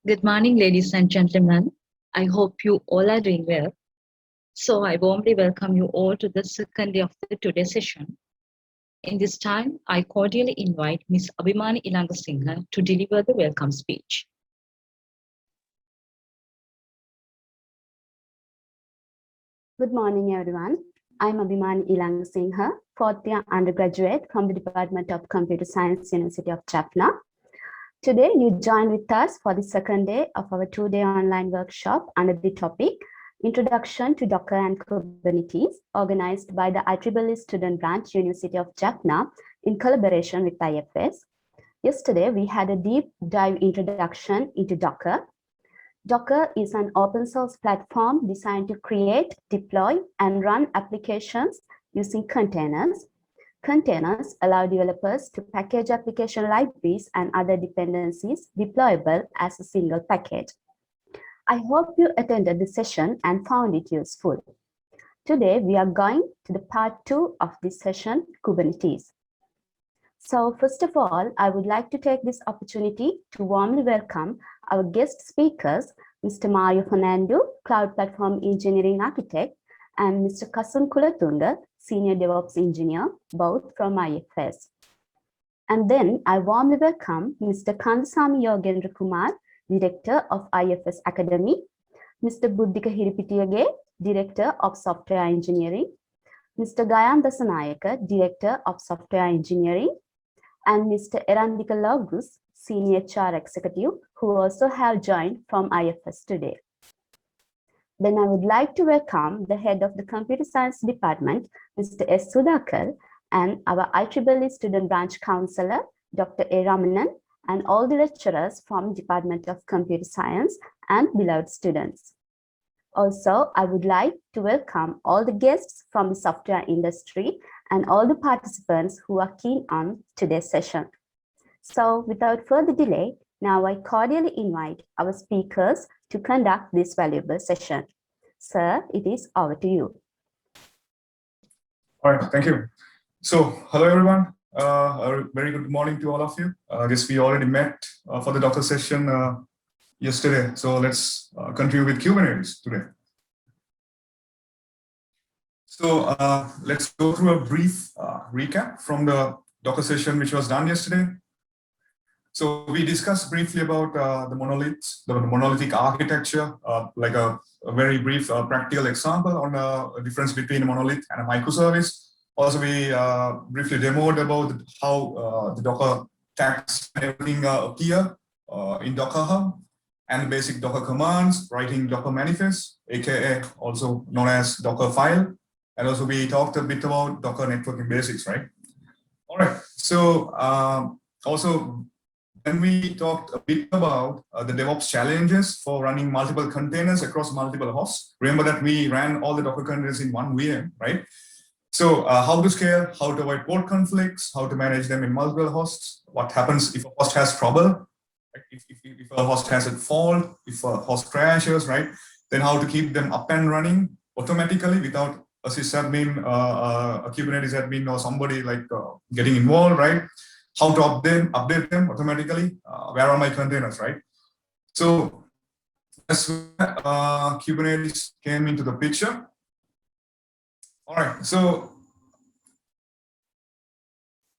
Good morning, ladies and gentlemen. I hope you all are doing well. So, I warmly welcome you all to the second day of the today's session. In this time, I cordially invite Ms. Abhimani Ilangasinghe to deliver the welcome speech. Good morning, everyone. I'm Abhimani Ilangasinghe, fourth year undergraduate from the Department of Computer Science, University of Jaffna. Today, you join with us for the second day of our two-day online workshop under the topic Introduction to Docker and Kubernetes, organized by the IEEE Student Branch, University of Jaffna, in collaboration with IFS. Yesterday, we had a deep dive introduction into Docker. Docker is an open source platform designed to create, deploy, and run applications using containers. Containers allow developers to package application libraries and other dependencies deployable as a single package. I hope you attended the session and found it useful. Today, we are going to the part 2 of this session, Kubernetes. So first of all, I would like to take this opportunity to warmly welcome our guest speakers, Mr. Mario Fernando, Cloud Platform Engineering Architect, and Mr. Kasun Kulatunga, Senior DevOps Engineer, both from IFS. And then I warmly welcome Mr. Kandasamy Yogendra Kumar, Director of IFS Academy, Mr. Buddhika Hiripitiyage, Director of Software Engineering, Mr. Gayan Dasanayaka, Director of Software Engineering, and Mr. Erandika Logus, Senior HR Executive, who also have joined from IFS today. Then I would like to welcome the head of the Computer Science Department, Mr. S. Sudhakar, and our IEEE Student Branch Counselor, Dr. A. Ramanan, and all the lecturers from Department of Computer Science and beloved students. Also, I would like to welcome all the guests from the software industry and all the participants who are keen on today's session. So without further delay, now I cordially invite our speakers to conduct this valuable session. Sir, it is over to you. All right, thank you. So, hello everyone. A very good morning to all of you. I guess we already met for the Docker session yesterday. So let's continue with Kubernetes today. So let's go through a brief recap from the Docker session which was done yesterday. So we discussed briefly about the monoliths, the monolithic architecture, like a very brief practical example on the difference between a monolith and a microservice. Also, we briefly demoed about how the Docker tags and everything appear in Docker Hub, and the basic Docker commands, writing Docker manifest, aka also known as Docker file. And also we talked a bit about Docker networking basics, right? All right, so also then we talked a bit about the DevOps challenges for running multiple containers across multiple hosts. Remember that we ran all the Docker containers in one VM, right? So how to scale, how to avoid port conflicts, how to manage them in multiple hosts, what happens if a host has trouble, if a host has a fault, if a host crashes, right? Then how to keep them up and running automatically without a sysadmin, a Kubernetes admin or somebody like getting involved, right? How to update them automatically, where are my containers, right? So that's where Kubernetes came into the picture. All right, so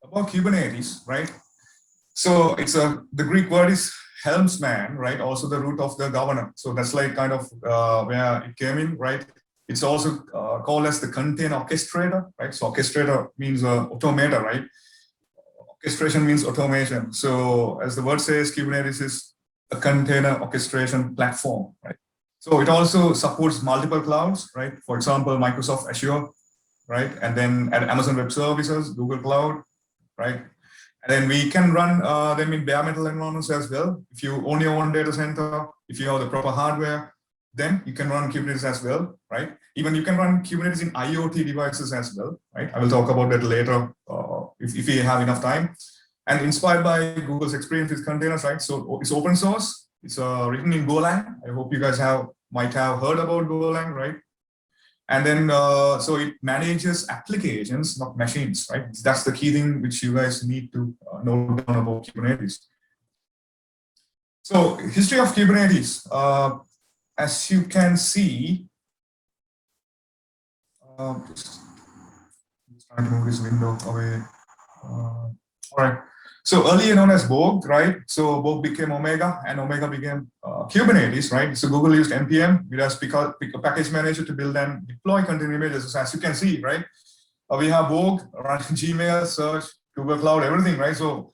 about Kubernetes, right? So it's the Greek word is helmsman, right? Also the root of the governor. So that's like kind of where it came in, right? It's also called as the container orchestrator, right? So orchestrator means automator, right? Orchestration means automation. So as the word says, Kubernetes is a container orchestration platform, right? So it also supports multiple clouds, right? For example, Microsoft Azure, right? And then Amazon Web Services, Google Cloud, right? And then we can run them in bare metal environments as well. If you own your own data center, if you have the proper hardware, then you can run Kubernetes as well, right? Even you can run Kubernetes in IoT devices as well, right? I will talk about that later if we have enough time. And inspired by Google's experience with containers, right? So it's open source. It's written in Golang. I hope you guys might have heard about Golang, right? And then, so it manages applications, not machines, right? That's the key thing which you guys need to know down about Kubernetes. So history of Kubernetes, as you can see, just trying to move this window away. All right. So earlier known as Borg, right? So Borg became Omega, and Omega became Kubernetes, right? So Google used npm, it has pick a package manager to build and deploy container images. So as you can see, right? We have Borg, running Gmail, search, Google Cloud, everything, right? So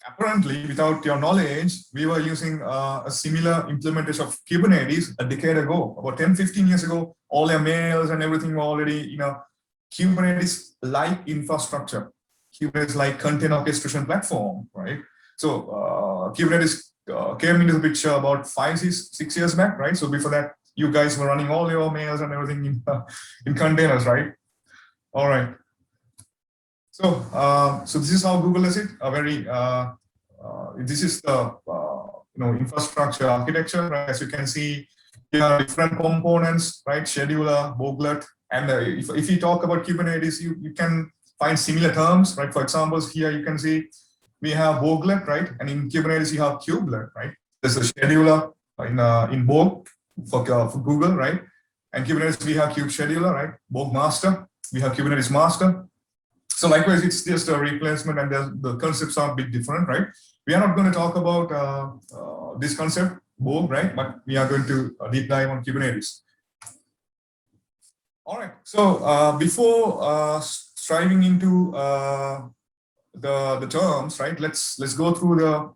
apparently, without your knowledge, we were using a similar implementation of Kubernetes a decade ago, about 10, 15 years ago. All your mails and everything were already, Kubernetes-like infrastructure, Kubernetes-like container orchestration platform, right? So Kubernetes came into the picture about 6 years back, right? So before that, you guys were running all your mails and everything in containers, right? All right. So, so this is how Google does it. This is the infrastructure architecture. Right? As you can see, there are different components, right? Scheduler, Borglet, and if you talk about Kubernetes, you can find similar terms, right? For example, here you can see we have Borglet, right? And in Kubernetes you have Kubelet, right? There's a scheduler in Borg for Google, right? And Kubernetes we have Kube Scheduler, right? Borg Master. We have Kubernetes Master. So likewise, it's just a replacement, and the concepts are a bit different, right? We are not going to talk about this concept, Borg, right? But we are going to deep dive on Kubernetes. All right. So before striving into the terms, right? Let's go through the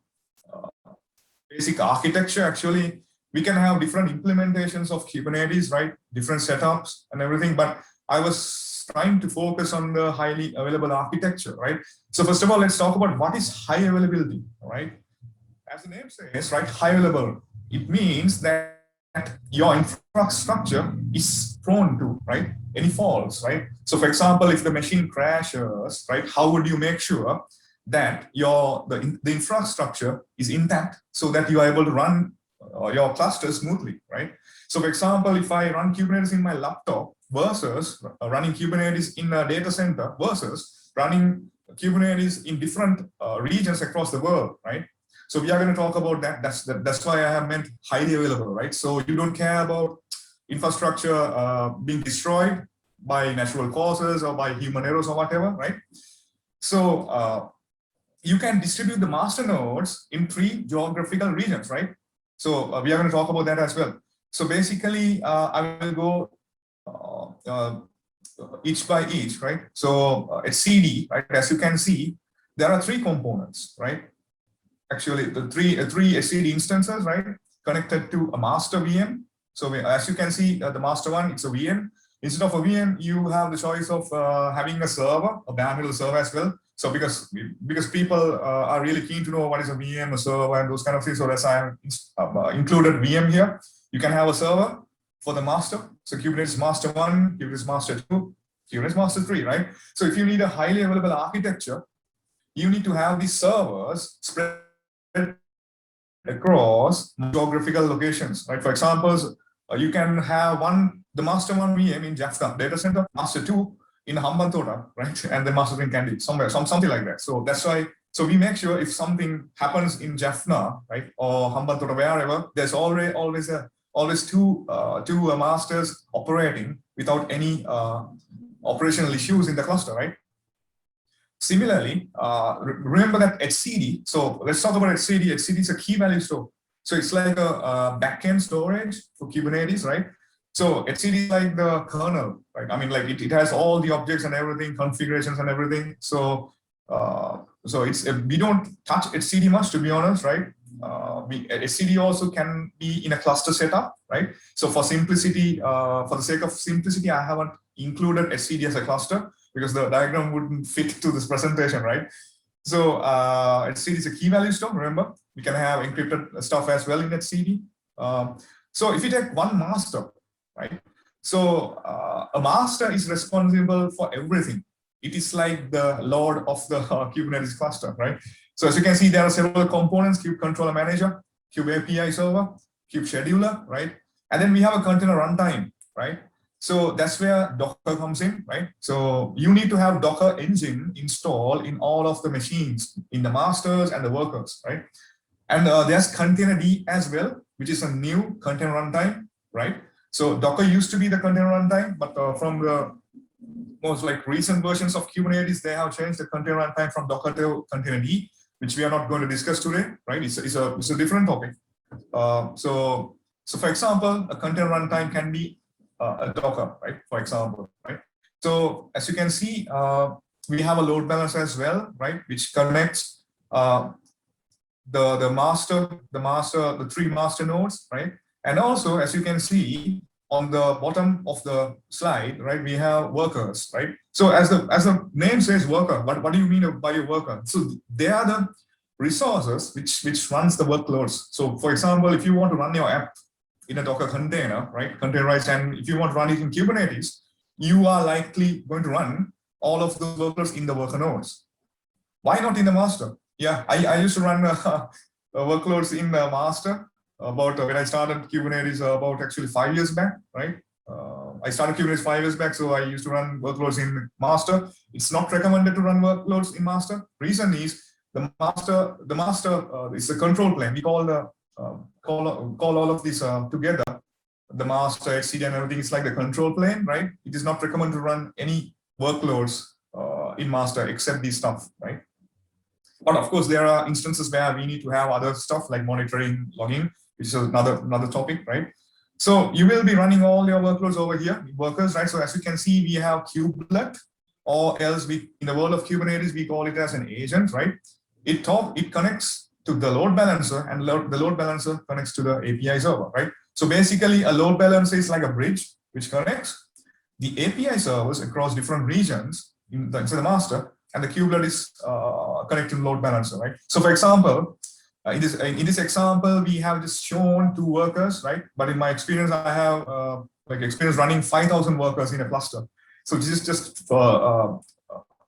basic architecture. Actually, we can have different implementations of Kubernetes, right? Different setups and everything, but I was trying to focus on the highly available architecture, right? So first of all, let's talk about what is high availability, right? As the name says, right, high available, it means that your infrastructure is prone to, right, any faults, right? So for example, if the machine crashes, right, how would you make sure that the infrastructure is intact so that you are able to run your cluster smoothly, right? So for example, if I run Kubernetes in my laptop versus running Kubernetes in a data center versus running Kubernetes in different regions across the world, right? So we are going to talk about that. That's why I have meant highly available, right? So you don't care about infrastructure being destroyed by natural causes or by human errors or whatever, right? So you can distribute the master nodes in 3 geographical regions, right? So we are going to talk about that as well. So basically, I will go each by each, right? So etcd, right? As you can see, there are 3 components, right? Actually, the three etcd instances, right? Connected to a master VM. So as you can see, the master one, it's a VM. Instead of a VM, you have the choice of having a server, a bare metal server as well. So because people are really keen to know what is a VM, a server, and those kind of things, so that's why I included VM here. You can have a server for the master. So Kubernetes Master 1, Kubernetes Master 2, Kubernetes Master 3, right? So if you need a highly available architecture, you need to have these servers spread across geographical locations, right? For example, you can have the Master 1 VM in Jaffna data center, Master 2 in Hambantota, right? And then Master 3 in Kandy, something like that. So that's why. So we make sure if something happens in Jaffna, right, or Hambantota, wherever, there's always two masters operating without any operational issues in the cluster, right? Similarly, remember that etcd. So let's talk about etcd. Etcd is a key value store. So it's like a backend storage for Kubernetes, right? So etcd is like the kernel, right? I mean, like it has all the objects and everything, configurations and everything. So we don't touch etcd much, to be honest, right? etcd also can be in a cluster setup, right? So for simplicity, for the sake of simplicity, I haven't included etcd as a cluster because the diagram wouldn't fit to this presentation, right? So etcd is a key value store. Remember, we can have encrypted stuff as well in etcd. So if you take one master, right? So a master is responsible for everything. It is like the lord of the Kubernetes cluster, right? So as you can see, there are several components: Kube Controller Manager, Kube API Server, Kube Scheduler, right? And then we have a container runtime, right? So that's where Docker comes in, right? So you need to have Docker engine installed in all of the machines, in the masters and the workers, right? And there's containerd as well, which is a new container runtime, right? So Docker used to be the container runtime, but from the most like recent versions of Kubernetes, they have changed the container runtime from Docker to containerd, which we are not going to discuss today, right? It's a different topic. So for example, a container runtime can be a Docker, right? For example, right? So as you can see, we have a load balancer as well, right? Which connects the three master nodes, right? And also, as you can see on the bottom of the slide, right, we have workers, right? So as the name says worker, what do you mean by a worker? So they are the resources which runs the workloads. So for example, if you want to run your app in a Docker container, right, containerized, and if you want to run it in Kubernetes, you are likely going to run all of those workloads in the worker nodes. Why not in the master? Yeah, I used to run workloads in the master about when I started Kubernetes about actually 5 years back, right? I started Kubernetes 5 years back, so I used to run workloads in master. It's not recommended to run workloads in master. Reason is the master is a control plane. We call all of these together. The master, etcd, and everything is like the control plane, right? It is not recommended to run any workloads in master except these stuff, right? But of course, there are instances where we need to have other stuff like monitoring, logging, which is another topic, right? So you will be running all your workloads over here, workers, right? So as you can see, we have kubelet, or else in the world of Kubernetes, we call it as an agent, right? It connects to the load balancer, and the load balancer connects to the API server, right? So basically, a load balancer is like a bridge which connects the API servers across different regions inside the master, and the kubelet is connected to load balancer, right? So for example, in this example, we have just shown 2 workers, right? But in my experience, I have experience running 5,000 workers in a cluster. So this is just a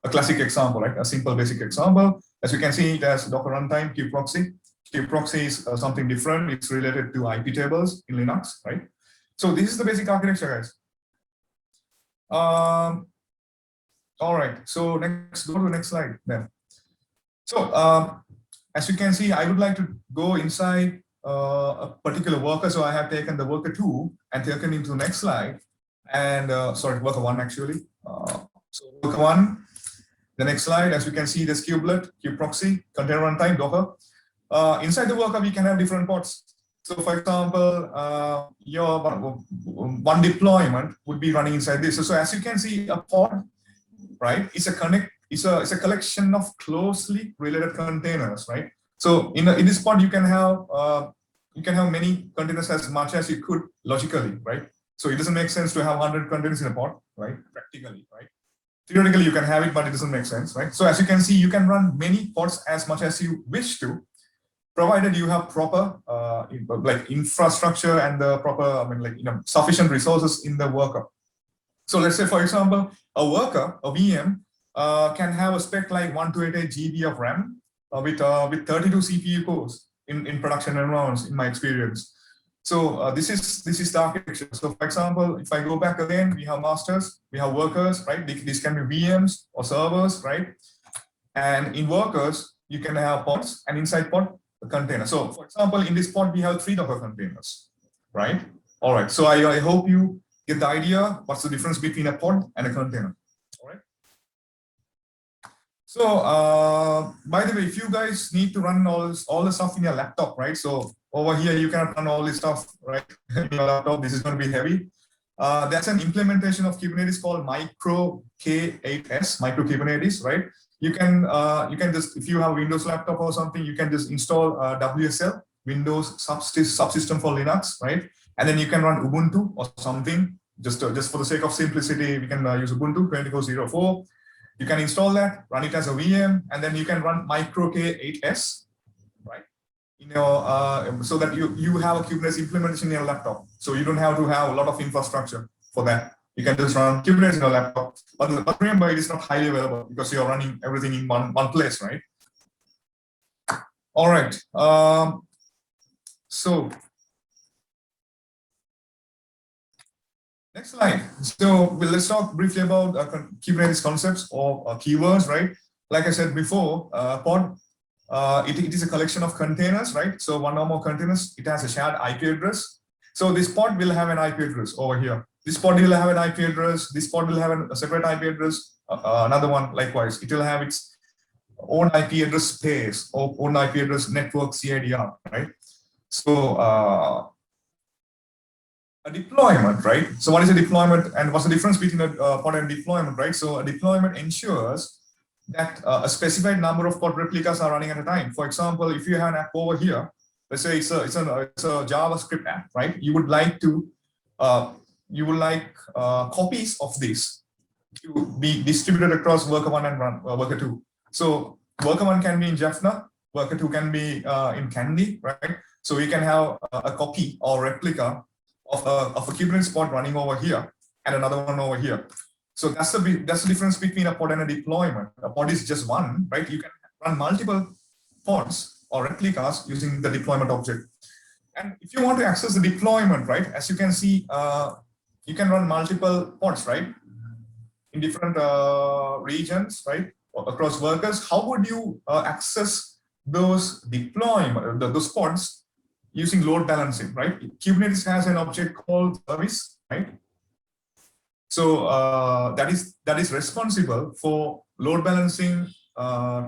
classic example, right? A simple basic example. As you can see, it has Docker runtime, kubeproxy. Kubeproxy is something different. It's related to IP tables in Linux, right? So this is the basic architecture, guys. All right, so go to the next slide then. So as you can see, I would like to go inside a particular worker. So I have taken the worker 2 and taken into the next slide. And sorry, worker 1 actually. So worker 1, the next slide, as you can see, there's kubelet, kubeproxy, container runtime, Docker. Inside the worker, we can have different pods. So for example, your one deployment would be running inside this. So as you can see, a pod, right, it's a collection of closely related containers, right? So in this pod, you can have many containers as much as you could logically, right? So it doesn't make sense to have 100 containers in a pod, right? Practically, right? Theoretically, you can have it, but it doesn't make sense, right? So as you can see, you can run many pods as much as you wish to, provided you have proper like infrastructure and the proper, sufficient resources in the worker. So let's say, for example, a worker, a VM, can have a spec like 1288 GB of RAM with 32 CPU cores in production environments, in my experience. So this is the architecture. So for example, if I go back again, we have masters, we have workers, right? These can be VMs or servers, right? And in workers, you can have pods, and inside pod, a container. So for example, in this pod, we have 3 Docker containers, right? All right, so I hope you get the idea what's the difference between a pod and a container, all right? So by the way, if you guys need to run all the stuff in your laptop, right? So over here, you cannot run all this stuff, right? In your laptop, this is going to be heavy. That's an implementation of Kubernetes called Micro K8s, Micro Kubernetes, right? You can just, if you have a Windows laptop or something, you can just install WSL, Windows subsystem for Linux, right? And then you can run Ubuntu or something. Just for the sake of simplicity, we can use Ubuntu 24.04. You can install that, run it as a VM, and then you can run Micro K8s, right? So that you have a Kubernetes implementation in your laptop. So you don't have to have a lot of infrastructure for that. You can just run Kubernetes in your laptop. But remember, it is not highly available because you're running everything in one place, right? All right. So next slide. So let's talk briefly about Kubernetes concepts or keywords, right? Like I said before, pod it is a collection of containers, right? So one or more containers, it has a shared IP address. So this pod will have an IP address over here. This pod will have an IP address. This pod will have a separate IP address. Another one likewise. It will have its own IP address space or own IP address network CIDR, right? So a deployment, right? So what is a deployment and what's the difference between a pod and deployment, right? So a deployment ensures that a specified number of pod replicas are running at a time. For example, if you have an app over here, let's say it's a JavaScript app, right? You would like copies of this to be distributed across worker 1 and worker 2. So worker 1 can be in Jaffna, worker 2 can be in Candy, right? So we can have a copy or replica of a Kubernetes pod running over here and another one over here. So that's the difference between a pod and a deployment. A pod is just one, right? You can run multiple pods or replicas using the deployment object. And if you want to access the deployment, right, as you can see, you can run multiple pods, right, in different regions, right, across workers. How would you access those deployment, those pods using load balancing, right? Kubernetes has an object called service, right? So that is responsible for load balancing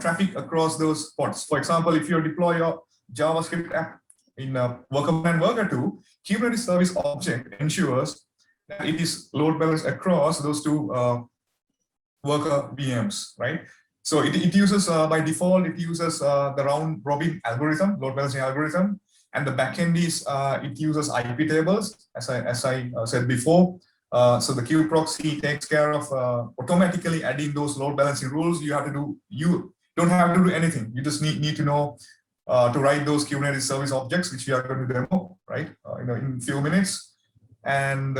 traffic across those pods. For example, if you deploy your JavaScript app in worker 1 and worker 2, Kubernetes service object ensures that it is load balanced across those two worker VMs, right? So it uses, by default, it uses the round robin algorithm, load balancing algorithm, and the backend is, it uses IP tables, as I said before. So the kubeproxy takes care of automatically adding those load balancing rules. You don't have to do anything. You just need to know to write those Kubernetes service objects, which we are going to demo, right? In a few minutes. And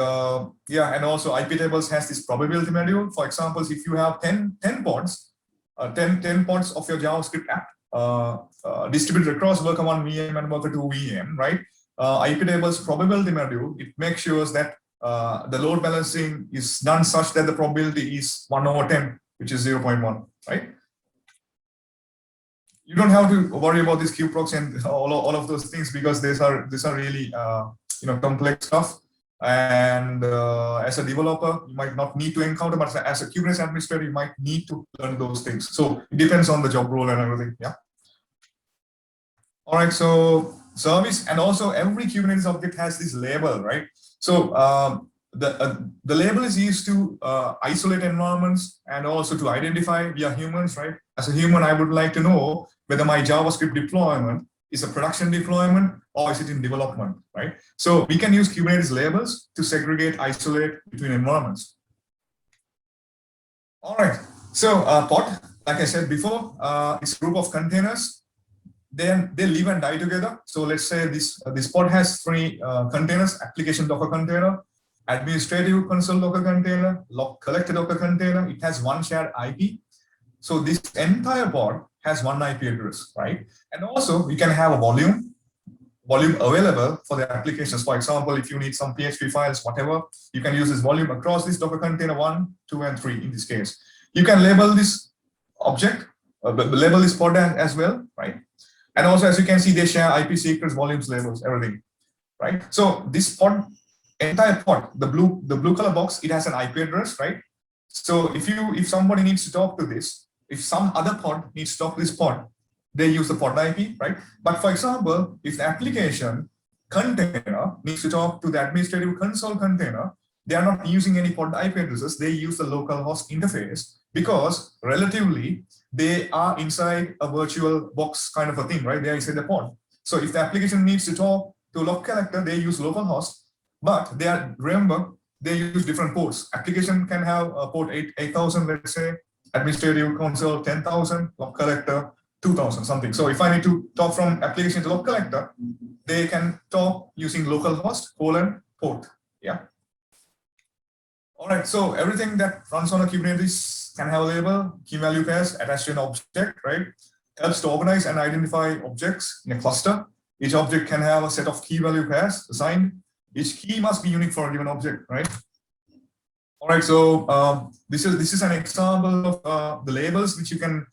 yeah, and also IP tables has this probability module. For example, if you have 10 pods, 10 pods of your JavaScript app distributed across worker 1 VM and worker 2 VM, right? IP tables probability module, it makes sure that the load balancing is done such that the probability is 1/10, which is 0.1, right? You don't have to worry about this kubeproxy and all of those things because these are really complex stuff. And as a developer, you might not need to encounter, but as a Kubernetes administrator, you might need to learn those things. So it depends on the job role and everything. Yeah. All right. So service, and also every Kubernetes object has this label, right? So the label is used to isolate environments and also to identify we are humans, right? As a human, I would like to know whether my JavaScript deployment is a production deployment or is it in development, right? So we can use Kubernetes labels to segregate, isolate between environments. All right. So pod, like I said before, it's a group of containers. Then they live and die together. So let's say this pod has 3 containers: application Docker container, administrative console Docker container, log collector Docker container. It has one shared IP. So this entire pod has one IP address, right? And also we can have a volume available for the applications. For example, if you need some PHP files, whatever, you can use this volume across this Docker container 1, 2, and 3 in this case. You can label this object, label this pod as well, right? And also, as you can see, they share IP secrets, volumes, labels, everything, right? So this pod, entire pod, the blue color box, it has an IP address, right? So if somebody needs to talk to this, if some other pod needs to talk to this pod, they use the pod IP, right? But for example, if the application container needs to talk to the administrative console container, they are not using any pod IP addresses. They use the localhost interface because relatively they are inside a virtual box kind of a thing, right? They are inside the pod. So if the application needs to talk to a log collector, they use localhost, but remember, they use different ports. Application can have a port 8000, let's say, administrative console 10,000, log collector 2,000 something. So if I need to talk from application to log collector, they can talk using localhost port. Yeah. All right. So everything that runs on a Kubernetes can have a label, key value pairs attached to an object, right? Helps to organize and identify objects in a cluster. Each object can have a set of key value pairs assigned. Each key must be unique for a given object, right? All right. So this is an example of the labels which you can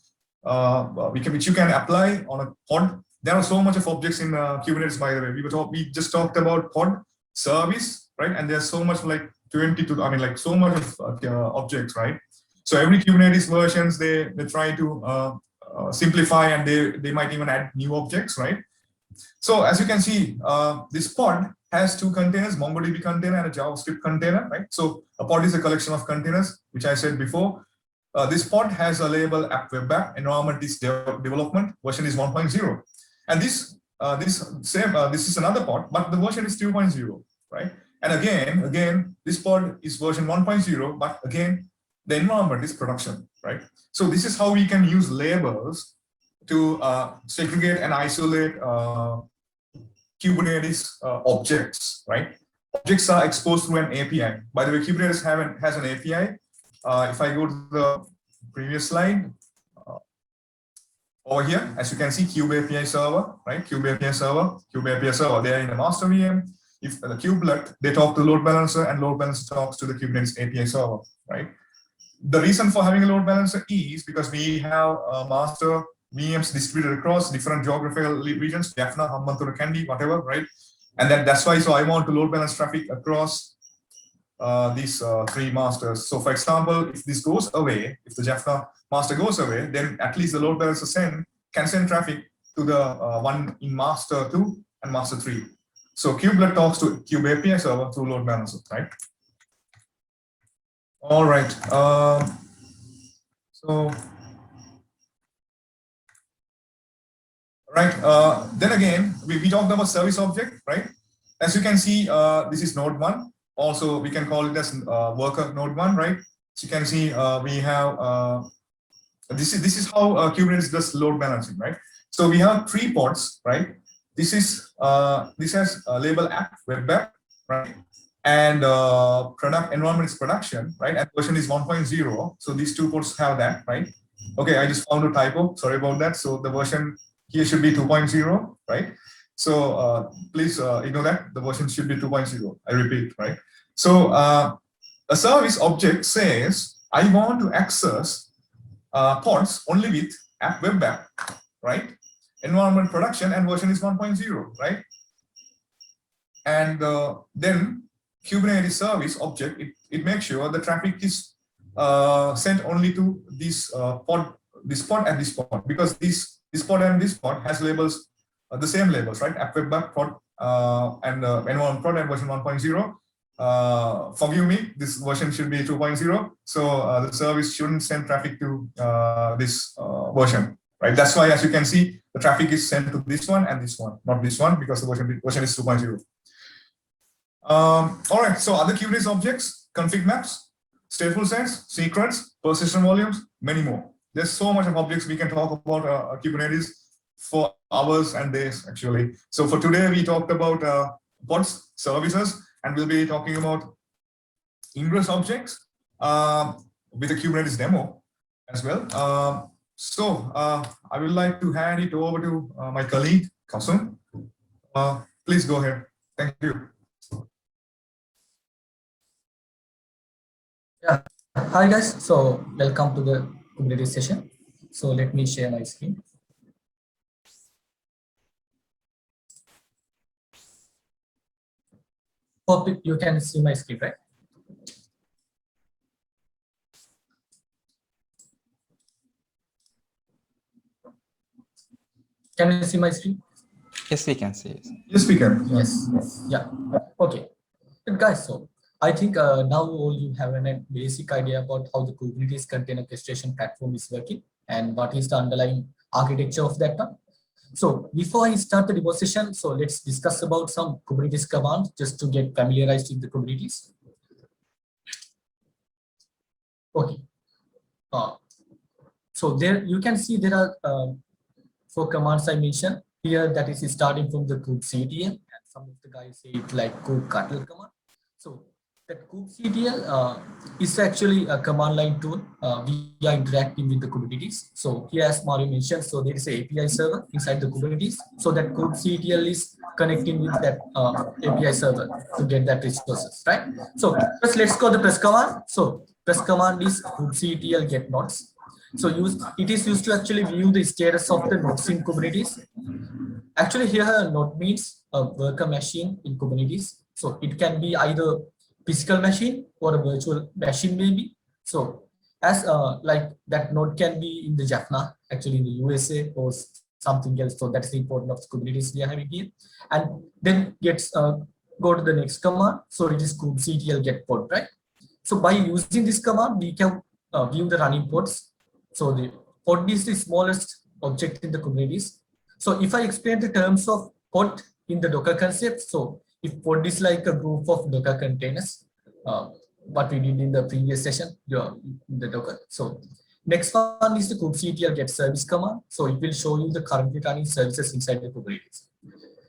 which you can apply on a pod. There are so much of objects in Kubernetes, by the way. We just talked about pod service, right? And there's so much like 22, I mean, like so much of objects, right? So every Kubernetes versions, they try to simplify, and they might even add new objects, right? So as you can see, this pod has two containers, MongoDB container and a JavaScript container, right? So a pod is a collection of containers, which I said before. This pod has a label app web app, environment is development, version is 1.0. And this is another pod, but the version is 2.0, right? And again, this pod is version 1.0, but again, the environment is production, right? So this is how we can use labels to segregate and isolate Kubernetes objects, right? Objects are exposed through an API. By the way, Kubernetes has an API. If I go to the previous slide, over here, as you can see, Kube API server, right? Kube API server, they are in the master VM. If the kubelet, they talk to load balancer, and load balancer talks to the Kubernetes API server, right? The reason for having a load balancer is because we have master VMs distributed across different geographical regions, Jaffna, Hambantota, Kandy, whatever, right? And that's why, so I want to load balance traffic across these three masters. So for example, if this goes away, if the Jaffna master goes away, then at least the load balancer can send traffic to the one in master 2 and master 3. So kubelet talks to Kube API server through load balancer, right? All right. Then again, we talked about service object, right? As you can see, this is node 1. Also, we can call it as worker node 1, right? So you can see we have this is how Kubernetes does load balancing, right? So we have 3 pods, right? This has label app web app, right? And product environment is production, right? And version is 1.0. So these 2 pods have that, right? Okay, I just found a typo. Sorry about that. So the version here should be 2.0, right? So please ignore that. The version should be 2.0. I repeat, right? So a service object says, I want to access pods only with app web app, right? Environment production, and version is 1.0, right? And then Kubernetes service object, it makes sure the traffic is sent only to this pod and this pod, because this pod and this pod has labels, the same labels, right? App web app pod and environment pod and version 1.0. Forgive me, this version should be 2.0. So the service shouldn't send traffic to this version, right? That's why, as you can see, the traffic is sent to this one and this one, not this one, because the version is 2.0. All right, so other Kubernetes objects, config maps, stateful sets, secrets, persistent volumes, many more. There's so much of objects we can talk about Kubernetes for hours and days, actually. So for today, we talked about pods, services, and we'll be talking about ingress objects with a Kubernetes demo as well. I would like to hand it over to my colleague, Kasum. Please go ahead. Thank you. Yeah, hi guys. So welcome to the Kubernetes session. So let me share my screen. Hope you can see my screen, right? Can you see my screen? Yes, we can see it. Yes, we can. Yes. Yeah. Okay. Good guys. So I think now you have a basic idea about how the Kubernetes container orchestration platform is working and what is the underlying architecture of that one. So before I start the demo session, so let's discuss about some Kubernetes commands just to get familiarized with the Kubernetes. Okay. So there you can see there are 4 commands I mentioned here, that is starting from the kubectl, and some of the guys say it like kubectl command. So that kubectl is actually a command line tool. We are interacting with the Kubernetes. So here, as Mario mentioned, so there is an API server inside the Kubernetes. So that kubectl is connecting with that API server to get that resources, right? So first, let's go to the press command. So press command is kubectl get nodes. So it is used to actually view the status of the nodes in Kubernetes. Actually, here a node means a worker machine in Kubernetes. So it can be either physical machine or a virtual machine maybe. So as like that node can be in the Jaffna, actually in the USA or something else. So that's the importance of Kubernetes we are having here. And then gets go to the next command. So it is kubectl get pod, right? So by using this command, we can view the running pods. So the pod is the smallest object in the Kubernetes. So if I explain the terms of pod in the Docker concept, so if pod is like a group of Docker containers, what we did in the previous session, in the Docker. So next one is the kubectl get service command. So it will show you the currently running services inside the Kubernetes.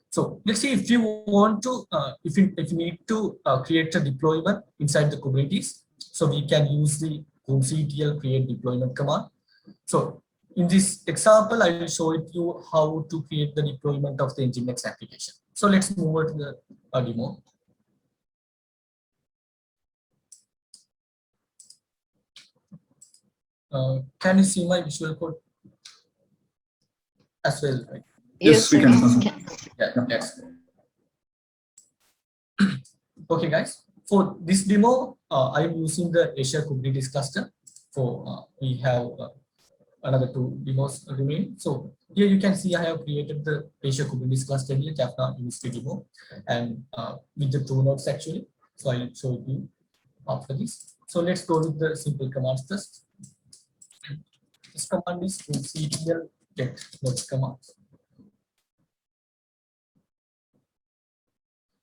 So let's see if you want to, if you need to create a deployment inside the Kubernetes, so we can use the kubectl create deployment command. So in this example, I will show you how to create the deployment of the Nginx application. So let's move on to the demo. Can you see my visual code as well, right? Yes, we can. Yeah, that's good. Okay, guys. For this demo, I'm using the Azure Kubernetes cluster. For we have another 2 demos remaining. So here you can see I have created the Azure Kubernetes cluster here, Jaffna University demo, and with the 2 nodes actually. So I'll show you after this. So let's go with the simple commands first. This command is kubectl get nodes command.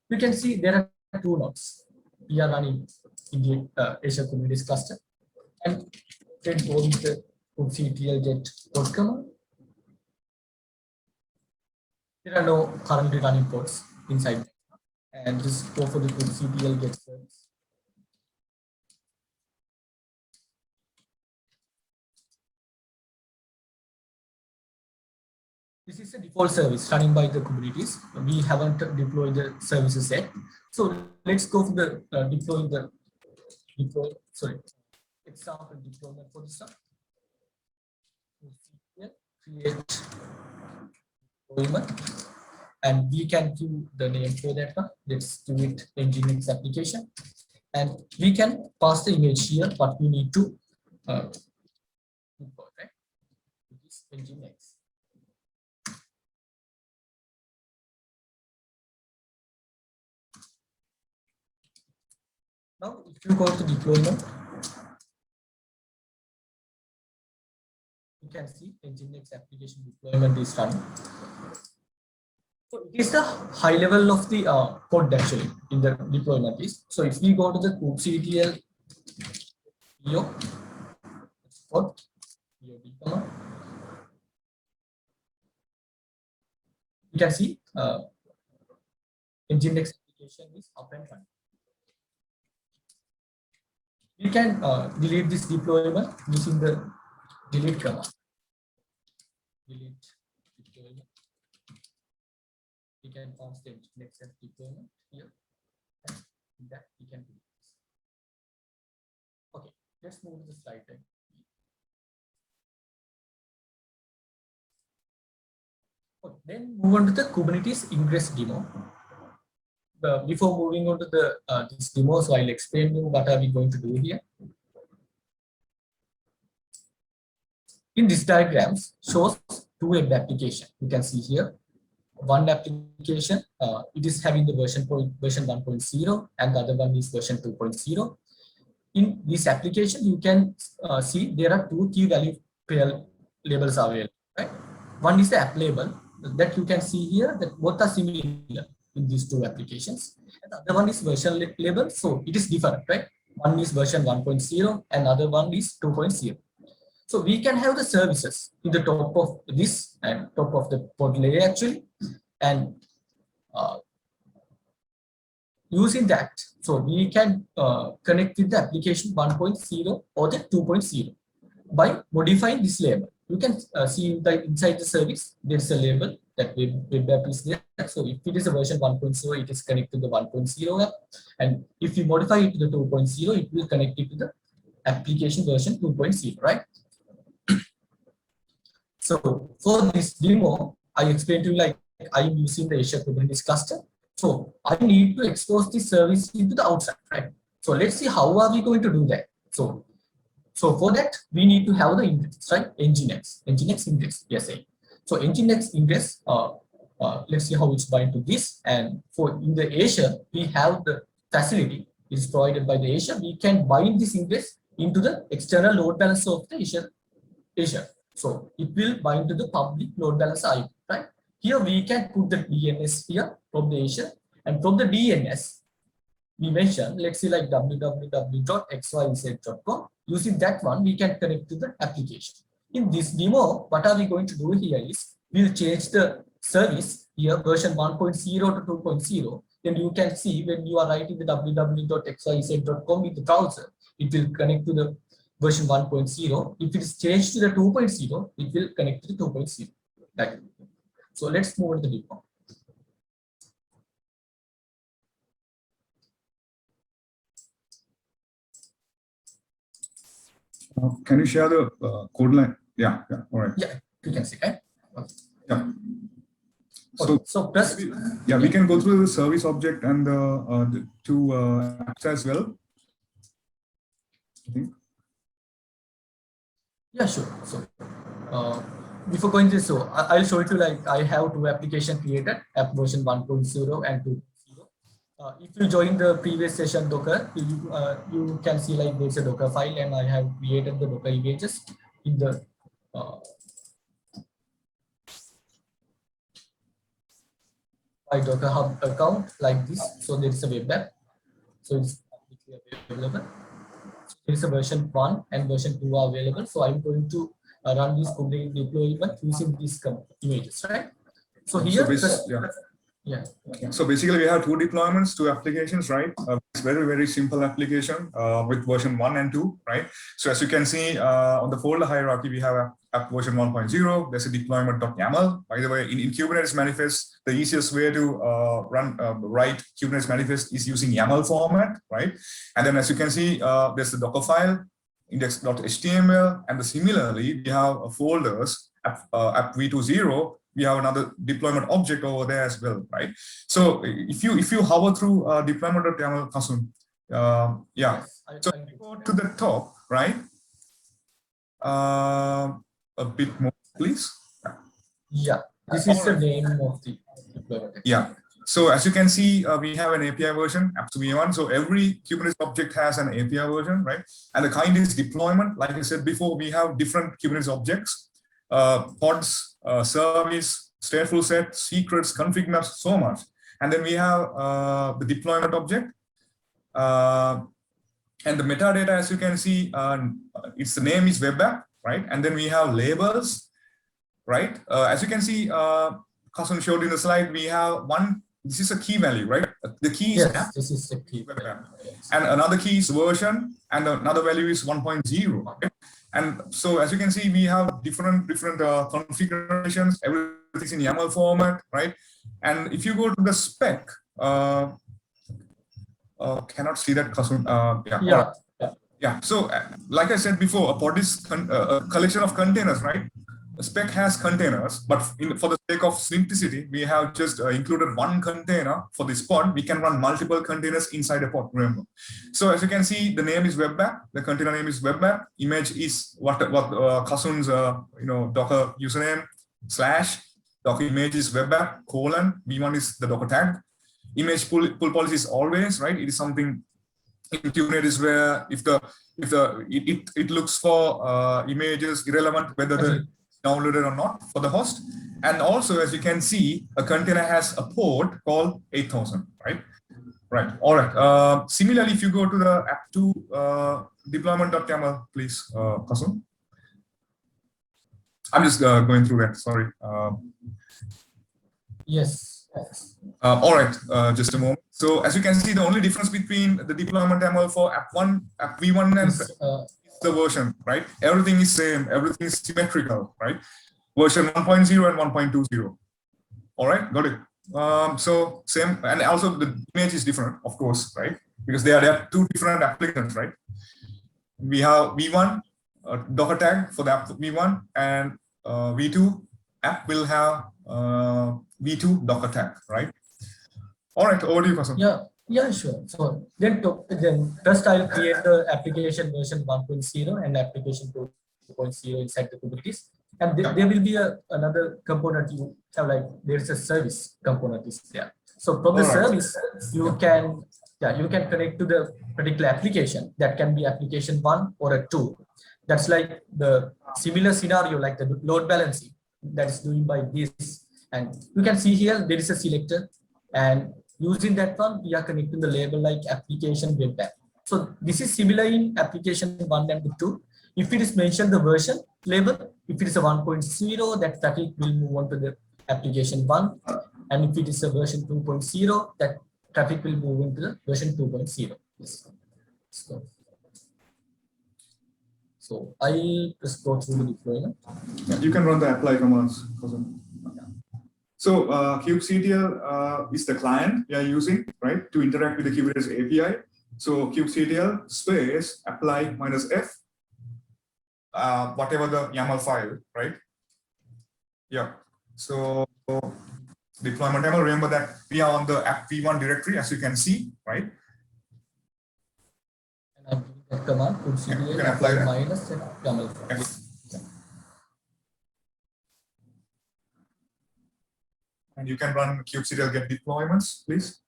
You can see there are 2 nodes we are running in the Azure Kubernetes cluster, and then go with the kubectl get pod command. There are no currently running pods inside, and just go for the kubectl get service. This is a default service running by the Kubernetes. We haven't deployed the services yet. So let's go for the example deployment for this one. Create deployment, and we can give the name for that one. Let's do it Nginx application, and we can pass the image here. What we need to import, right? It is Nginx. Now, if you go to deployment, you can see Nginx application deployment is running. So it is the high level of the code actually in the deployment is. So if we go to the kubectl code, you can see Nginx application is up and running. We can delete this deployment using the delete command. Delete deployment. We can pass the Nginx deployment here, and that we can do this. Okay, let's move to the slide deck. Okay, then move on to the Kubernetes ingress demo. Before moving on to the this demo, so I'll explain you what are we going to do here. In this diagrams shows 2 web applications. You can see here one application, it is having the version 1.0, and the other one is version 2.0. In this application, you can see there are 2 key value pair labels available. Right? One is the app label that you can see here that both are similar in these 2 applications, and the other one is version label, so it is different, right? One is version 1.0 and other one is 2.0. So we can have the services in the top of this and top of the pod layer actually, and using that, so we can connect with the application 1.0 or the 2.0 by modifying this label. You can see that inside the service there is a label that web app is there. So if it is a version 1.0, it is connected to the 1.0 app, and if you modify it to the 2.0, it will connect it to the application version 2.0, right? So for this demo, I explained to you like I'm using the Azure Kubernetes cluster. So I need to expose this service into the outside, right? So let's see how are we going to do that. So for that, we need to have the index, right? Nginx index, yes. So Nginx index, let's see how it's bind to this. And for in the Azure, we have the facility is provided by the Azure. We can bind this index into the external load balancer of the Azure. So it will bind to the public load balancer IP, right? Here we can put the DNS here from the Azure, and from the DNS, we mentioned, let's say like www.xyz.com. Using that one, we can connect to the application. In this demo, what are we going to do here is, we'll change the service here, version 1.0 to 2.0. Then you can see when you are writing the www.xyz.com with the browser, it will connect to the version 1.0. If it is changed to the 2.0, it will connect to the 2.0. Right. So let's move on to the demo. Can you share the code line? Yeah, all right. Yeah, you can see, right? Okay. Yeah. So press. Yeah, we can go through the service object and the two apps as well. I think. Yeah, sure. So before going to this, so I'll show you like I have two applications created, app version 1.0 and 2.0. If you join the previous session Docker, you can see like there's a Docker file, and I have created the Docker images in the my Docker Hub account like this. So there is a web app, so it's publicly available. There is a version 1 and version 2 are available. So I'm going to run this Kubernetes deployment using these images, right? So here, So basically, we have two deployments, two applications, right? It's very simple application with version 1 and 2, right? So as you can see on the folder hierarchy, we have app version 1.0. There's a deployment.yaml. By the way, in Kubernetes manifest, the easiest way to write Kubernetes manifest is using YAML format, right? And then as you can see, there's the Docker file, index.html, and similarly, we have folders, app v20. We have another deployment object over there as well, right? So if you hover through deployment.yaml, Kasun, yeah. So go to the top, right? A bit more, please. Yeah, this is the name of the deployment. Yeah. So as you can see, we have an API version, apps v1. So every Kubernetes object has an API version, right? And the kind is deployment. Like I said before, we have different Kubernetes objects, pods, service, stateful set, secrets, config maps, so much. And then we have the deployment object. And the metadata, as you can see, its the name is web app, right? And then we have labels, right? As you can see, Kasun showed in the slide, we have one. This is a key value, right? The key is app. This is the key. And another key is version, and another value is 1.0. Okay? And so, as you can see, we have different configurations. Everything's in YAML format, right? And if you go to the spec, cannot see that, Kasun. Yeah. So, like I said before, a pod is a collection of containers, right? The spec has containers, but for the sake of simplicity, we have just included one container for this pod. We can run multiple containers inside a pod, remember. So as you can see, the name is web app. The container name is web app. Image is what Kasun's Docker username / Docker image is web app : v1 is the Docker tag. Image pull policy is always, right? It is something in Kubernetes where if it looks for images irrelevant whether the downloaded or not for the host. And also, as you can see, a container has a port called 8000, right? Right. All right. Similarly, if you go to the app2 deployment.yaml, please, Kasun. I'm just going through that. Sorry. Yes. All right. Just a moment. So as you can see, the only difference between the deployment.yaml for app v1 and the version, right? Everything is same, everything is symmetrical, right? Version 1.0 and 1.20. All right, got it. So same, and also the image is different, of course, right? Because there are two different applications, right? We have v1 Docker tag for the app v1, and V2 app will have V2 Docker tag, right? All right, over to you, Kasum. Yeah, sure. So then first I'll create the application version 1.0 and application 2.0 inside the Kubernetes. And there will be another component you have, like there is a service component is there. So from the service, you can connect to the particular application. That can be application 1 or a 2. That's like the similar scenario, like the load balancing that is doing by this. And you can see here there is a selector, and using that one, we are connecting the label like application web app. So this is similar in application 1 and 2. If it is mentioned the version label, if it is a 1.0, that traffic will move on to the application 1. And if it is a version 2.0, that traffic will move into the version 2.0. Yes. So I'll just go through the deployment. You can run the apply commands. So kubectl is the client we are using, right, to interact with the Kubernetes API. So kubectl space apply -f, whatever the YAML file, right? Yeah. So deployment YAML, remember that we are on the app v1 directory, as you can see, right? And I'm giving that command kubectl apply -YAML file. And you can run kubectl get deployments, please.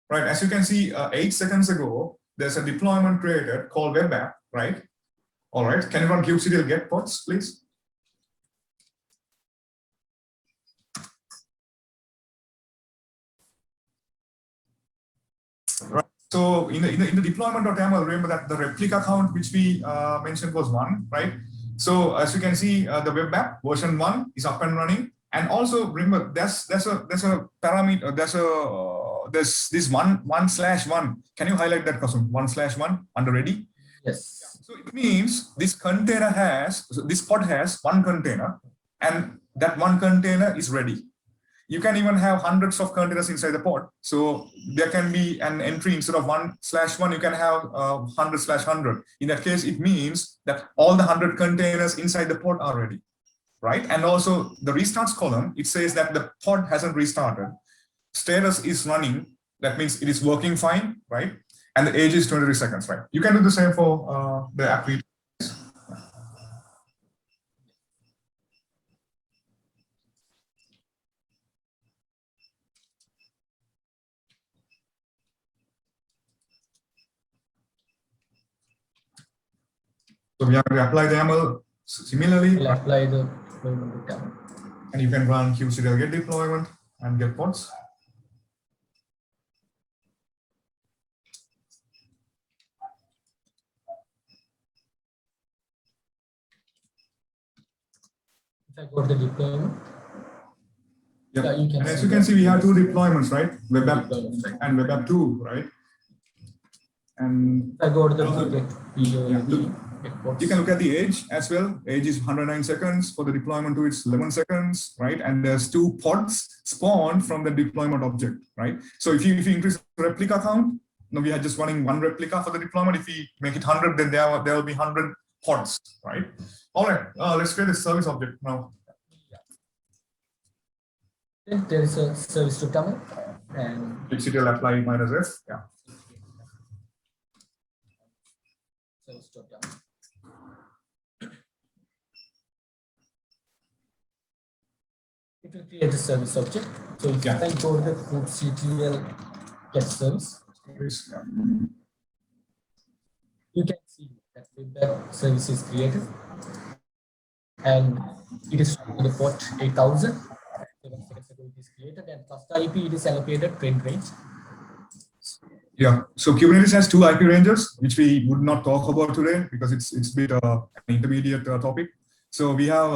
Right, as you can see, 8 seconds ago, there's a deployment created called web app, right? All right, can you run kubectl get pods, please? Right. So in the deployment.yaml, remember that the replica count which we mentioned was 1, right? So as you can see, the web app version 1 is up and running, and also remember there's a parameter, there's this 1/1. Can you highlight that, Kasum? 1/1 under ready? Yes. So it means this container has, this pod has one container, and that one container is ready. You can even have hundreds of containers inside the pod. So there can be an entry instead of 1/1, you can have 100/100. In that case, it means that all the 100 containers inside the pod are ready, right? And also the restarts column, it says that the pod hasn't restarted. Status is running. That means it is working fine, right? And the age is 23 seconds, right? You can do the same for the app. So we have to apply the YAML similarly. We'll apply the deployment YAML. And you can run kubectl get deployment and get pods. If I go to the deployment, Yep. yeah, you can. And as you can see, we have 2 deployments, right? Web app and web app 2, right? And if I go to the video, you can look at the age as well. Age is 109 seconds. For the deployment 2, it's 11 seconds, right? And there's 2 pods spawned from the deployment object, right? So if you increase the replica count, now we are just running 1 replica for the deployment. If we make it 100, then there will be 100 pods, right? All right, let's create a service object now. Then there is a service to come and kubectl apply -f, yeah. service to come. It will create a service object. So if I go to the kubectl get service, Yeah. you can see that web service is created, and it is the port 8000. 7 seconds ago it is created, and first IP it is allocated trend range. Yeah, so Kubernetes has 2 IP ranges, which we would not talk about today because it's a bit an intermediate topic. So we have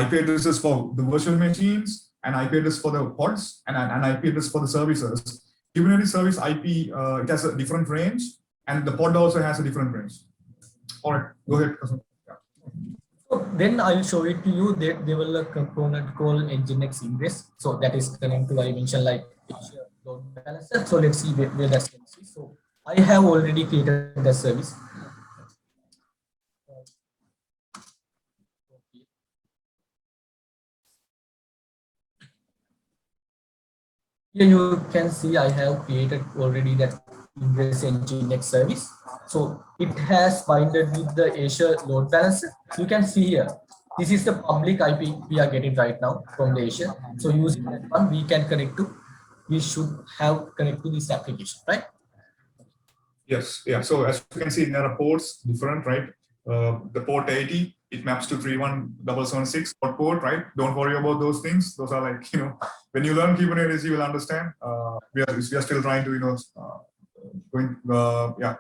IP addresses for the virtual machines, an IP address for the pods, and an IP address for the services. Kubernetes service IP, it has a different range, and the pod also has a different range. All right, go ahead, Kasum. So then I'll show it to you. There will a component called Nginx Ingress. So that is connected to, I mentioned, like load balancer. So let's see where that's going to see. So I have already created the service. Here you can see I have created already that Ingress Nginx service. So it has binded with the Azure load balancer. You can see here, this is the public IP we are getting right now from the Azure. So using that one, we can connect to, we should have connect to this application, right? Yes, yeah. So as you can see, there are ports different, right? The port 80, it maps to 31776 port, right? Don't worry about those things. Those are like, when you learn Kubernetes, you will understand. We are still trying to, yeah.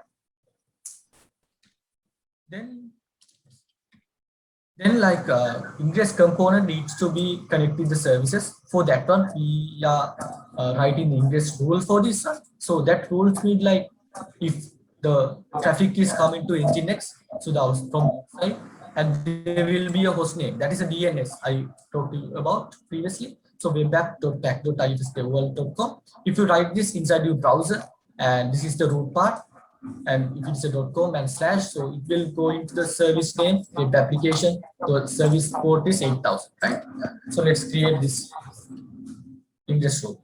Then like Ingress component needs to be connected to the services. For that one, we are writing the Ingress rule for this one. So that rules mean like if the traffic is coming to Nginx, so the from outside, and there will be a host name. That is a DNS I talked to you about previously. So webapp.pack.ifstable.com. If you write this inside your browser, and this is the root part, and if it's a .com and /, so it will go into the service name, web application, the service port is 8000, right? So let's create this Ingress rule.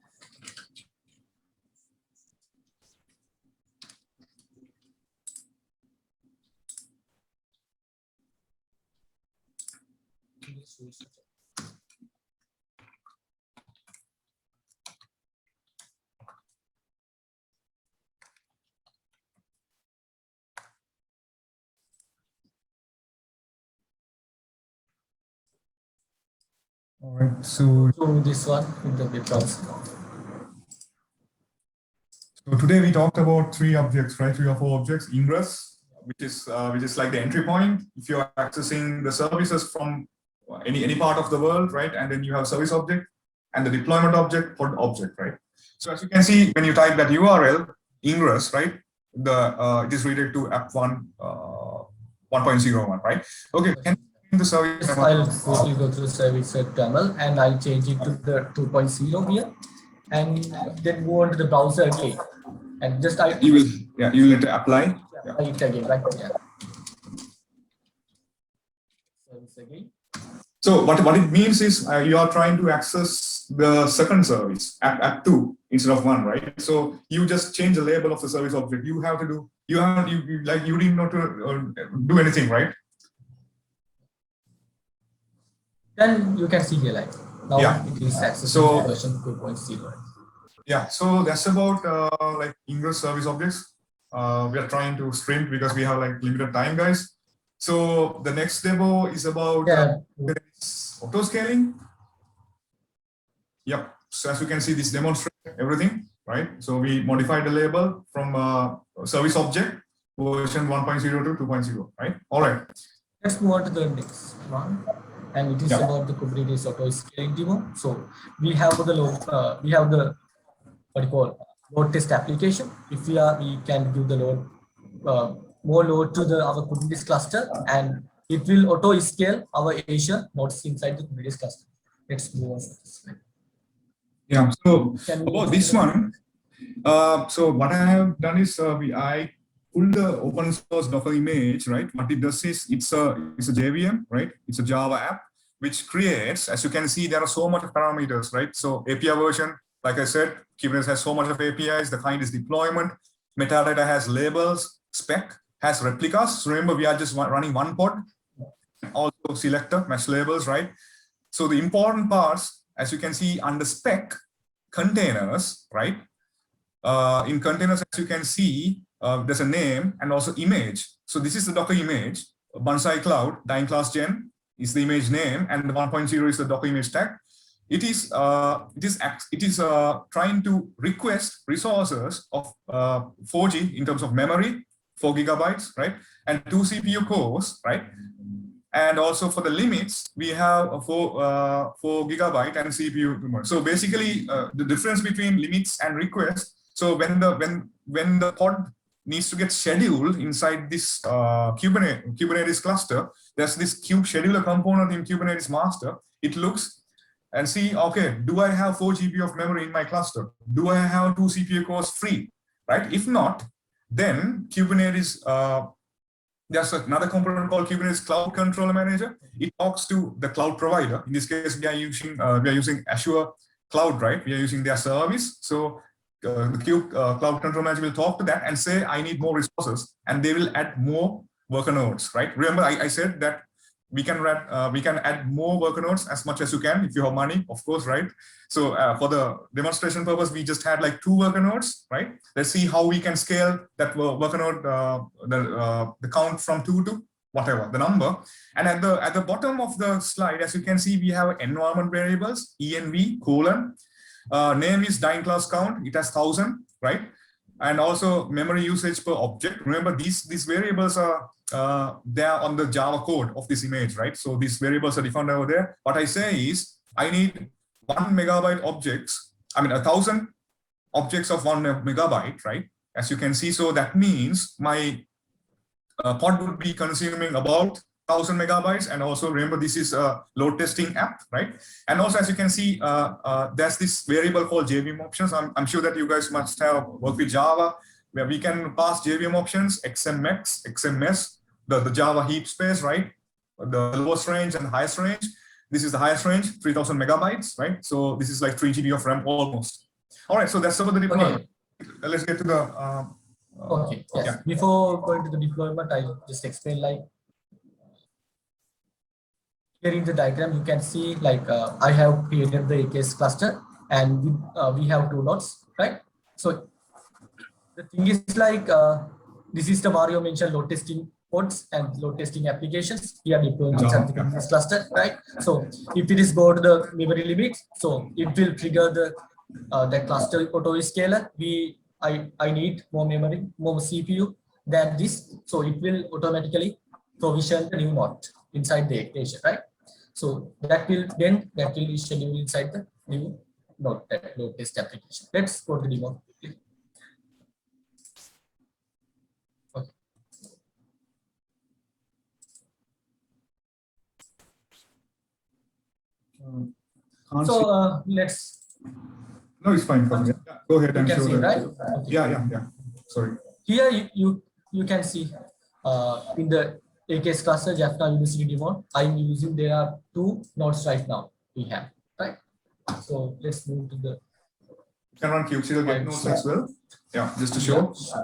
All right. So this one in the web browser. So today we talked about 3 objects, right? 3 or 4 objects. Ingress, which is like the entry point. If you're accessing the services from any part of the world, right? And then you have service object and the deployment object, pod object, right? So as you can see, when you type that URL, Ingress, right? It is related to app1 1.01, right? Okay. The service. I'll quickly go through service XML and I'll change it to the 2.0 here, and then go on to the browser again. And just you will need to apply. Apply it again, right? Yeah. Service again. So what it means is you are trying to access the second service at 2 instead of 1, right? So you just change the label of the service object. You have to do. You didn't know to do anything, right? Then you can see here like now it is accessible version 2.0. Yeah, so that's about like Ingress service objects. We are trying to sprint because we have like limited time, guys. So the next demo is about auto scaling. Yep. So as you can see, this demonstrates everything, right? So we modified the label from service object version 1.0 to 2.0, right? All right. Let's move on to the next one. And it is about the Kubernetes auto scaling demo. So we have the what you call load test application. If we can give the load more load to our Kubernetes cluster, and it will auto scale our Azure nodes inside the Kubernetes cluster. Let's move on to this slide. Yeah. So about this one, so what I have done is I pulled the open source Docker image, right? What it does is it's a JVM, right? It's a Java app which creates, as you can see, there are so much of parameters, right? So API version, like I said, Kubernetes has so much of APIs. The kind is deployment. Metadata has labels. Spec has replicas. So remember, we are just running one pod. Also selector, mesh labels, right? So the important parts, as you can see under spec, containers, right? In containers, as you can see, there's a name and also image. So this is the Docker image. Bonsai Cloud, Dying Class Gen is the image name, and the 1.0 is the Docker image tag. It is trying to request resources of 4G in terms of memory, 4 gigabytes, right? And 2 CPU cores, right? And also for the limits, we have a 4 gigabyte and CPU. So basically, the difference between limits and requests. So when the pod needs to get scheduled inside this Kubernetes cluster, there's this kube scheduler component in Kubernetes master. It looks and see, okay, do I have 4 GB of memory in my cluster? Do I have 2 CPU cores free, right? If not, Then Kubernetes, there's another component called Kubernetes Cloud Controller Manager. It talks to the cloud provider. In this case, we are using Azure Cloud, right? We are using their service. So the Cloud Control Manager will talk to that and say, I need more resources, and they will add more worker nodes, right? Remember, I said that we can add more worker nodes as much as you can if you have money, of course, right? So for the demonstration purpose, we just had like 2 worker nodes, right? Let's see how we can scale that worker node, the count from 2 to whatever the number. And at the bottom of the slide, as you can see, we have environment variables, env : name is dying class count. It has 1000, right? And also memory usage per object. Remember, these variables are there on the Java code of this image, right? So these variables are defined over there. What I say is, I need 1 megabyte objects. I mean, 1000 objects of 1 megabyte, right? As you can see, so that means my pod would be consuming about 1000 megabytes. And also remember, this is a load testing app, right? And also, as you can see, there's this variable called JVM options. I'm sure that you guys must have worked with Java, where we can pass JVM options, XMX, XMS, the Java heap space, right? The lowest range and highest range. This is the highest range, 3000 megabytes, right? So this is like 3 GB of RAM almost. All right, so that's about the deployment. Okay. Let's get to the okay, yes. Yeah. Before going to the deployment, I'll just explain, like, here in the diagram, you can see, like, I have created the AKS cluster, and we have 2 nodes, right? So the thing is, like, this is the Mario mentioned load testing pods and load testing applications. We are deploying something in this cluster, right? So if it is go to the memory limit, so it will trigger the cluster auto scaler. I need more memory, more CPU than this, so it will automatically provision the new node inside the equation, right? So that will be scheduled inside the new node, that load test application. Let's go to the demo. Okay. So let's. No, it's fine. Yeah, go ahead and show that. Right? Okay. Yeah. Sorry. Here you can see in the AKS cluster, Jaffna University Devon, I'm using, there are 2 nodes right now we have, right? So let's move to the. You can run kubectl get nodes as well. Yeah, just to show. Yeah.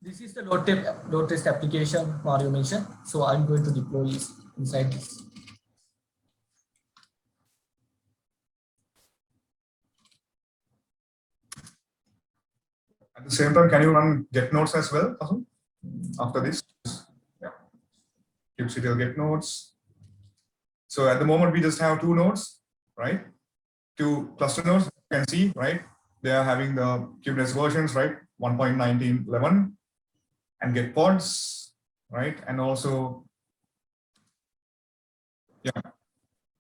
This is the load test application Mario mentioned. So I'm going to deploy this inside this. At the same time, can you run get nodes as well, Kasun? After this? Yeah. kubectl get nodes. So at the moment, we just have 2 nodes, right? 2 cluster nodes, you can see, right? They are having the Kubernetes versions, right? 1.19.11 and get pods, right? And also, yeah.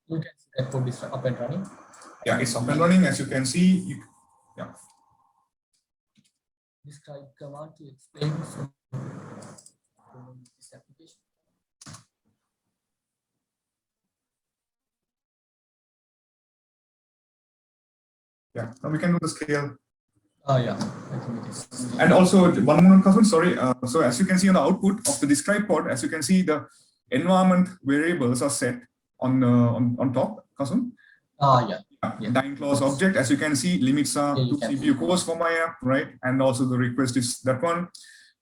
You can see that pod is up and running. Yeah, it's up and running, as you can see. Yeah. Describe command to explain this application. Yeah, now we can do the scale. Yeah, I think it is. And also one more, Kasun, sorry. So as you can see on the output of the describe pod, as you can see, the environment variables are set on top, Kasun. Yeah. Dying clause object, as you can see, limits are 2 CPU cores for my app, right? And also the request is that one.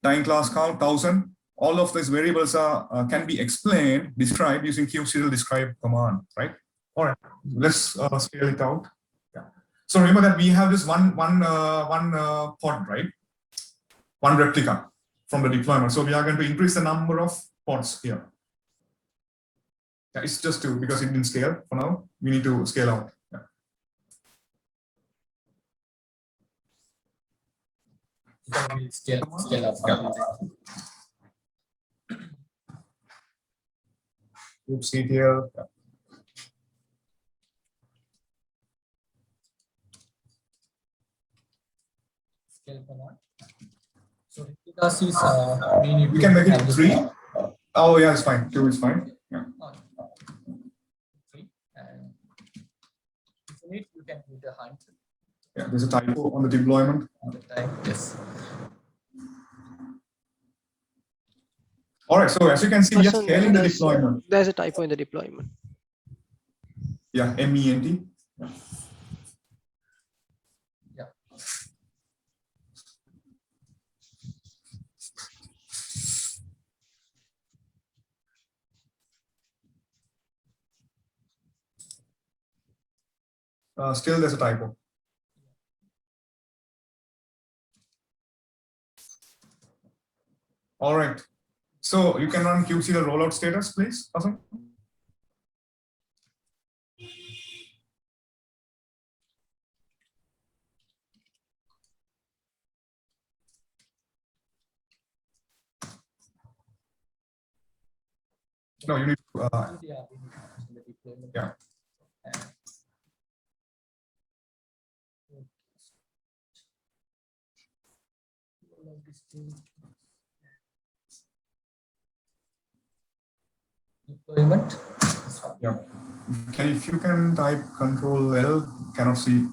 Dying class count 1000. All of these variables are can be explained, described using kubectl describe command, right? All right, let's scale it out. Yeah. So remember that we have this one pod, right? One replica from the deployment. So we are going to increase the number of pods here. Yeah, it's just 2 because it didn't scale for now. We need to scale out. Yeah. Scale up. Yeah. kubectl. Yeah. Scale command. So replicas is we need We to can make have it the 3. Oh yeah, it's fine. 2 is fine. Yeah. 3, and if you need, you can do the hunt Yeah, there's a typo on the deployment. all the time. Yes. All right, so as you can see, we are Person, scaling the deployment. there's a typo in the deployment. Yeah, MENT. Yeah. Yeah. Still there's a typo. All right. So you can run kubectl rollout status, please, Qasim. No, you need to, Yeah, we need to mention the deployment. yeah. Deployment. Yeah. If you can type Control L, cannot see.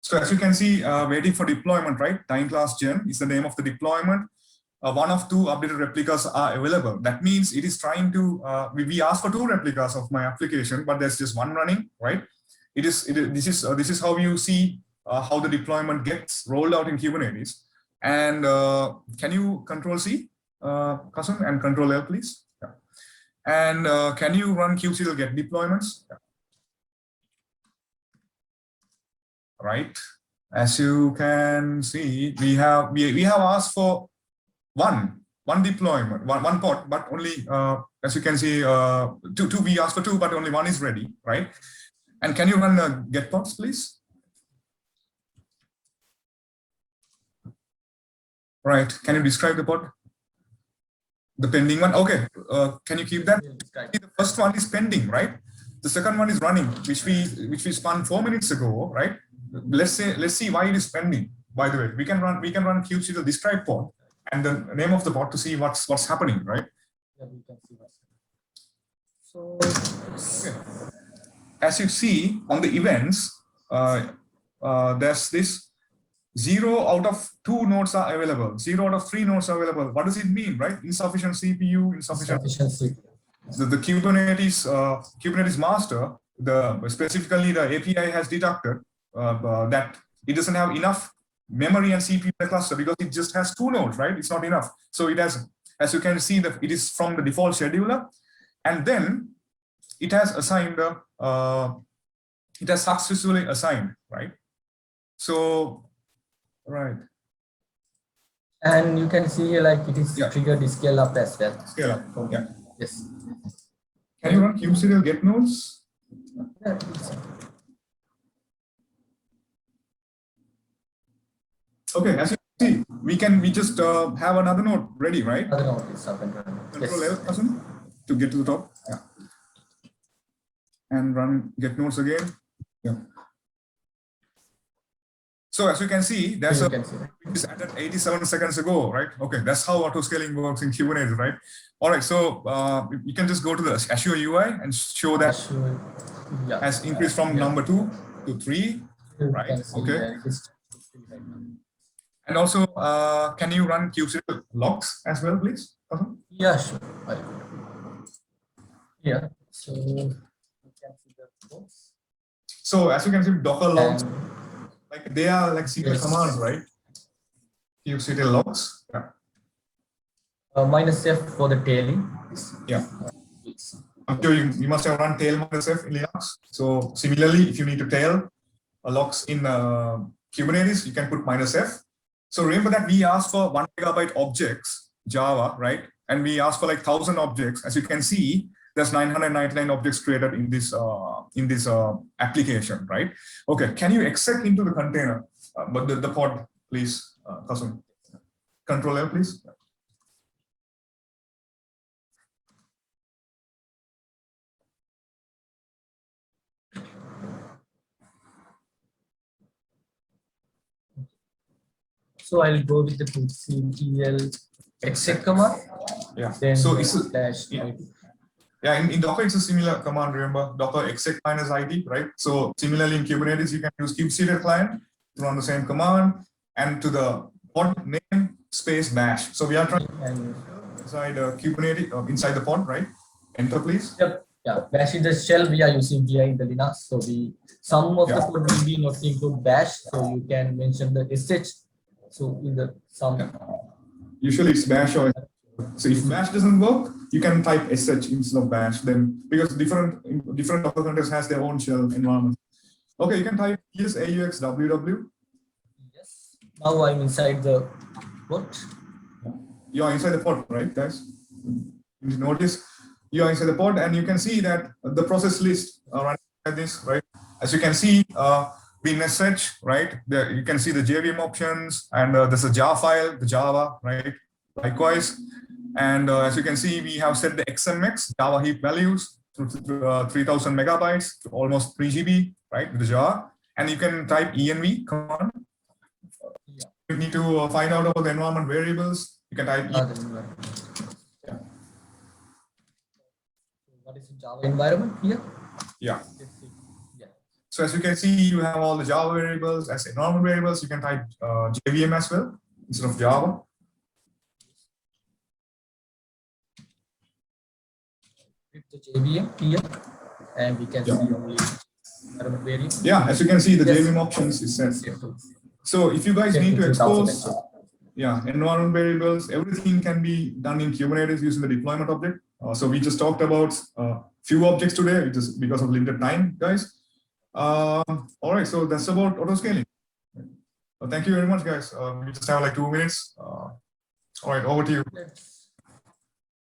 So as you can see, waiting for deployment, right? Time class gen is the name of the deployment. One of 2 updated replicas are available. That means it is trying to, we asked for 2 replicas of my application, but there's just one running, right? This is how you see how the deployment gets rolled out in Kubernetes. And can you Control C, Qasim, and Control L, please? Yeah. And can you run kubectl get deployments? Yeah. Right. As you can see, we have asked for one deployment, one pod, but only as you can see, two. We asked for 2, but only 1 is ready, right? And can you run get pods, please? Right. Can you describe the pod? The pending one. Okay. Can you keep that? The first one is pending, right? The second one is running, which we spun 4 minutes ago, right? Let's see why it is pending. By the way, we can run kubectl describe pod and the name of the pod to see what's happening, right? Yeah, we can see what's So, okay. As you see on the events, there's this 0 out of 2 nodes are available, 0 out of 3 nodes are available. What does it mean, right? Insufficient CPU, insufficient CPU. The Kubernetes master, specifically the API has deducted that it doesn't have enough memory and CPU in the cluster because it just has 2 nodes, right? It's not enough. So it has, as you can see, that it is from the default scheduler, and then it has assigned it has successfully assigned, right? So, right. And you can see like it is triggered the scale up as well. Scale up. Yeah. Yes. Can you run kubectl get nodes? Yeah. Okay, as you see, we just have another node ready, right? Another node is up and running. Control L, Qasim, to get to the top. Yeah. And run get nodes again. Yeah. So as you can see, there's it is added 87 seconds ago, right? Okay, that's how auto scaling works in Kubernetes, right? All right, so you can just go to the Azure UI and show that has increased from number 2 to 3, right? Okay. And also, can you run kubectl logs as well, please? Yeah, sure. Yeah. So you can see the logs. So as you can see, Docker logs, like they are like single commands, right? kubectl logs. Yeah. -F for the tailing. Yeah. I'm sure you must have run tail -F in Linux. So similarly, if you need to tail logs in Kubernetes, you can put -F. So remember that we asked for 1 megabyte objects, Java, right? And we asked for like 1,000 objects. As you can see, there's 999 objects created in this application, right? Okay, can you exec into the container, but the pod, please, Qasim. Control L, please. So I'll go with the kubectl exec command. Yeah. Then So it's slash yeah. ID. Yeah, in Docker, it's a similar command, remember, Docker exec minus ID, right? So similarly in Kubernetes, you can use kubectl client to run the same command and to the pod name space bash. So we are trying And inside Kubernetes, inside the pod, right? Enter, please. yep, yeah, bash is the shell we are using here in the Linux. So some of the code will be not include bash. So you can mention the sh. So in the some. Yeah. Usually it's bash or so if bash doesn't work, you can type sh instead of bash. Then because different Docker containers has their own shell environment. Okay, you can type yes aux ww. Yes. Now I'm inside the what? You are inside the pod, right, guys? You notice you are inside the pod, and you can see that the process list running like this, right? As you can see, we message, right? There you can see the JVM options, and there's a jar file, the Java, right? Likewise, and as you can see, we have set the XMX Java heap values to 3,000 megabytes to almost 3 GB, right? With the jar, and you can type env command. You need to find out about the environment variables. You can type. Yeah. What is the Java environment here? Yeah. Yeah. So as you can see, you have all the Java variables as environment variables. You can type JVM as well instead of Java. With the JVM here, and we can see only environment variable. Yeah, as you can see, the Yes. JVM options is set. So if you guys need to expose, environment variables, everything can be done in Kubernetes using the deployment object. So we just talked about few objects today, just because of limited time, guys. All right, so that's about auto scaling. Thank you very much, guys. We just have like 2 minutes. All right, over to you.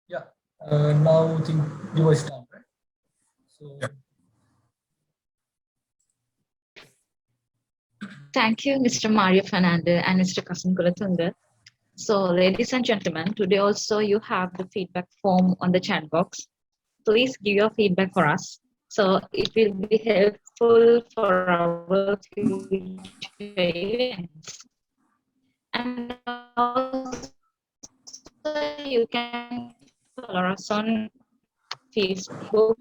Yeah. Now I think you will start, right? So. Yeah. Thank you, Mr. Mario Fernando and Mr. Kasim Kulatunga. So, ladies and gentlemen, today also you have the feedback form on the chat box. Please give your feedback for us. So, it will be helpful for our future events. And also, you can follow us on Facebook,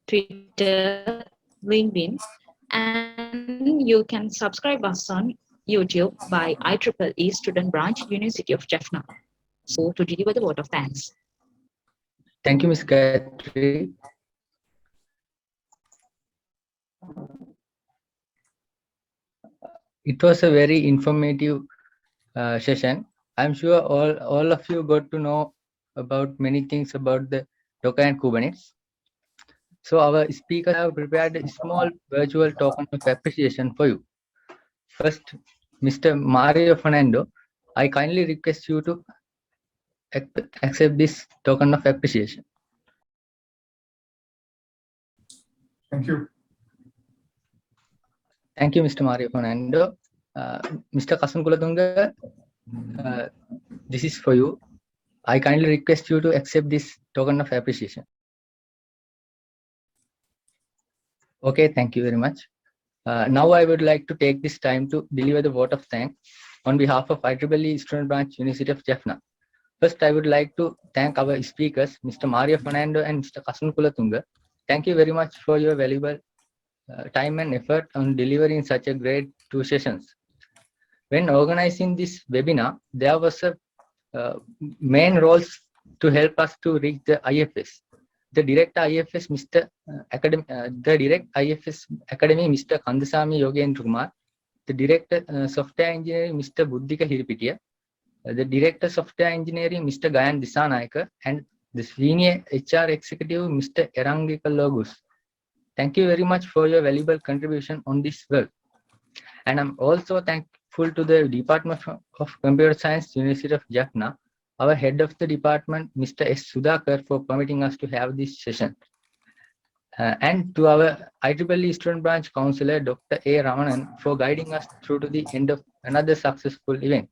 Twitter, LinkedIn, and you can subscribe us on YouTube by IEEE Student Branch, University of Jaffna. So to deliver the vote of thanks. Thank you, Ms. Gayatri. It was a very informative session. I'm sure all of you got to know about many things about the Docker and Kubernetes. So our speakers have prepared a small virtual token of appreciation for you. First, Mr. Mario Fernando, I kindly request you to accept this token of appreciation. Thank you. Thank you, Mr. Mario Fernando. Mr. Kasim Kulatunga, this is for you. I kindly request you to accept this token of appreciation. Okay, thank you very much. Now I would like to take this time to deliver the vote of thanks on behalf of IEEE Student Branch, University of Jaffna. First, I would like to thank our speakers, Mr. Mario Fernando and Mr. Kasim Kulatunga. Thank you very much for your valuable time and effort on delivering such a great 2 sessions. When organizing this webinar, there was a main roles to help us to reach the IFS. The Director IFS, the Direct IFS Academy, Mr. Kandasamy Yogendra Kumar, the Director Software Engineering, Mr. Buddhika Hiripitia, the Director Software Engineering, Mr. Gayan Disanayaka, and the Senior HR Executive, Mr. Erangika Logus. Thank you very much for your valuable contribution on this work. And I'm also thankful to the Department of Computer Science, University of Jaffna, our head of the department, Mr. S. Sudhakar, for permitting us to have this session. And to our IEEE Student Branch Counselor, Dr. A. Ramanan, for guiding us through to the end of another successful event.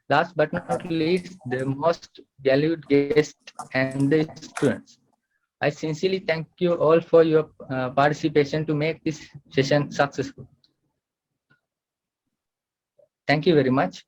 Last but not least, the most valued guest and the students. I sincerely thank you all for your participation to make this session successful. Thank you very much.